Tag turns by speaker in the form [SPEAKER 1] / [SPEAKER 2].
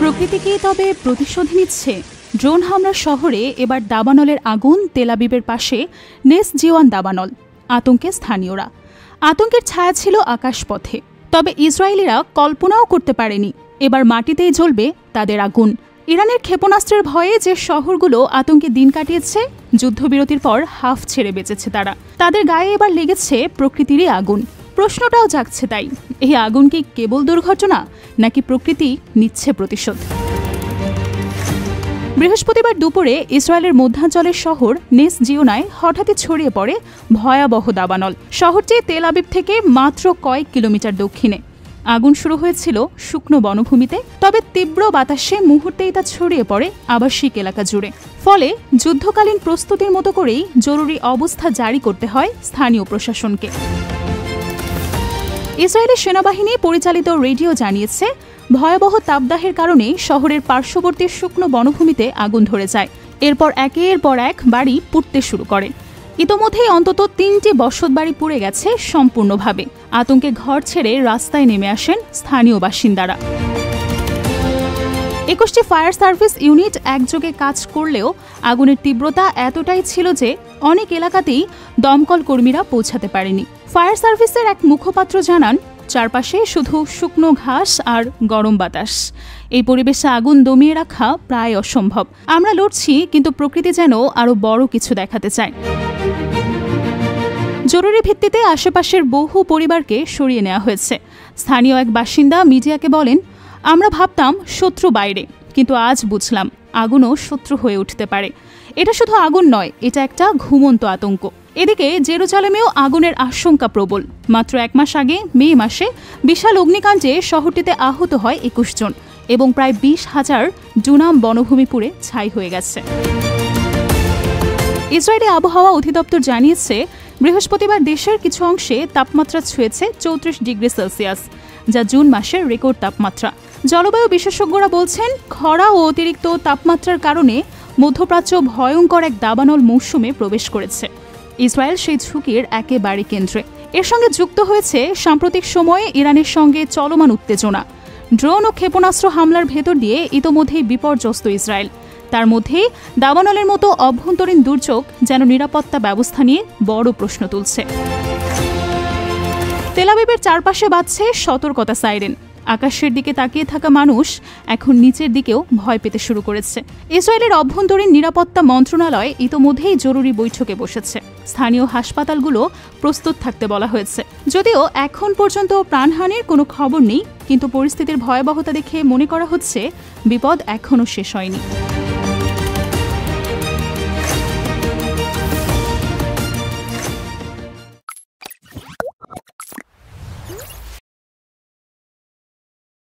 [SPEAKER 1] প্রকৃতি কি তবে প্রতিশোধ নিচ্ছে? ড্রোন হামলা শহরে এবার দাবানলের আগুন। তেল আবিবের পাশে নেস জিওয়ান দাবানল। আতঙ্কে স্থানীয়রা। আতঙ্কের ছায়া ছিল আকাশপথে। তবে ইসরায়েলিরা কল্পনাও করতে পারেনি এবার মাটিতেই জ্বলবে তাদের আগুন। ইরানের ক্ষেপণাস্ত্রের ভয়ে যে শহরগুলো আতঙ্কে দিন কাটিয়েছে, যুদ্ধবিরতির পর হাফ ছেড়ে বেঁচেছে তারা। তাদের গায়ে এবার লেগেছে প্রকৃতিরই আগুন। প্রশ্নটাও জাগছে তাই, এই আগুন কি কেবল দুর্ঘটনা, নাকি প্রকৃতি নিচ্ছে প্রতিশোধ? বৃহস্পতিবার দুপুরে ইসরায়েলের মধ্যাঞ্চলের শহর নেস জিওনায় হঠাৎই ছড়িয়ে পড়ে ভয়াবহ দাবানল। শহরটি তেল আবিব থেকে মাত্র কয়েক কিলোমিটার দক্ষিণে। আগুন শুরু হয়েছিল শুকনো বনভূমিতে, তবে তীব্র বাতাসে মুহূর্তেই তা ছড়িয়ে পড়ে আবাসিক এলাকা জুড়ে। ফলে যুদ্ধকালীন প্রস্তুতির মতো করেই জরুরি অবস্থা জারি করতে হয় স্থানীয় প্রশাসনকে। ইসরায়েলের সেনাবাহিনী পরিচালিত রেডিও জানিয়েছে, ভয়াবহ তাপদাহের কারণে শহরের পার্শ্ববর্তী শুকনো বনভূমিতে আগুন ধরে যায়। এরপর একের পর এক বাড়ি পুড়তে শুরু করে। ইতোমধ্যেই অন্তত ৩টি বসতবাড়ি পুড়ে গেছে সম্পূর্ণভাবে। আতঙ্কে ঘর ছেড়ে রাস্তায় নেমে আসেন স্থানীয় বাসিন্দারা। ২১টি ফায়ার সার্ভিস ইউনিট একযোগে কাজ করলেও আগুনের তীব্রতা এতটাই ছিল যে অনেক এলাকাতেই দমকল কর্মীরা পৌঁছাতে পারেনি। ফায়ার সার্ভিসের এক মুখপাত্র জানান, চারপাশে শুধু শুকনো ঘাস আর গরম বাতাস। এই পরিবেশে আগুন দমিয়ে রাখা প্রায় অসম্ভব। আমরা লড়ছি, কিন্তু প্রকৃতি যেন আরও বড় কিছু দেখাতে চায়। জরুরি ভিত্তিতে আশেপাশের বহু পরিবারকে সরিয়ে নেওয়া হয়েছে। স্থানীয় এক বাসিন্দা মিডিয়াকে বলেন, আমরা ভাবতাম শত্রু বাইরে, কিন্তু আজ বুঝলাম আগুনও শত্রু হয়ে উঠতে পারে। এটা শুধু আগুন নয়, এটা একটা ঘুমন্ত আতঙ্ক। এদিকে জেরুজালেমেও আগুনের আশঙ্কা প্রবল। মাত্র ১ মাস আগে মে মাসে বিশাল অগ্নিকাণ্ডে শহরটিতে আহত হয় ২১ জন এবং প্রায় ২০,০০০ ডুনাম বনভূমি পুড়ে ছাই হয়ে গেছে। ইসরায়েলি আবহাওয়া অধিদপ্তর জানিয়েছে, বৃহস্পতিবার দেশের কিছু অংশে তাপমাত্রা ছুঁয়েছে ৩৪ ডিগ্রি সেলসিয়াস, যা জুন মাসের রেকর্ড তাপমাত্রা। জলবায়ু বিশেষজ্ঞরা বলছেন, খরা ও অতিরিক্ত তাপমাত্রার কারণে মধ্যপ্রাচ্য ভয়ঙ্কর এক দাবানল মৌসুমে প্রবেশ করেছে। ইসরায়েল সেই ঝুঁকির একেবারে কেন্দ্রে। এর সঙ্গে যুক্ত হয়েছে সাম্প্রতিক সময়ে ইরানের সঙ্গে চলমান উত্তেজনা। ড্রোন ও ক্ষেপণাস্ত্র হামলার ভেতর দিয়ে ইতোমধ্যেই বিপর্যস্ত ইসরায়েল। তার মধ্যেই দাবানলের মতো অভ্যন্তরীণ দুর্যোগ যেন নিরাপত্তা ব্যবস্থা নিয়ে বড় প্রশ্ন তুলছে। তেল আবিবের চারপাশে বাজছে সতর্কতা সাইরেন। আকাশের দিকে তাকিয়ে থাকা মানুষ এখন নিচের দিকেও ভয় পেতে শুরু করেছে। ইসরায়েলের অভ্যন্তরীণ নিরাপত্তা মন্ত্রণালয় ইতোমধ্যেই জরুরি বৈঠকে বসেছে। স্থানীয় হাসপাতালগুলো প্রস্তুত থাকতে বলা হয়েছে। যদিও এখন পর্যন্ত প্রাণহানির কোনো খবর নেই, কিন্তু পরিস্থিতির ভয়াবহতা দেখে মনে করা হচ্ছে বিপদ এখনও শেষ হয়নি।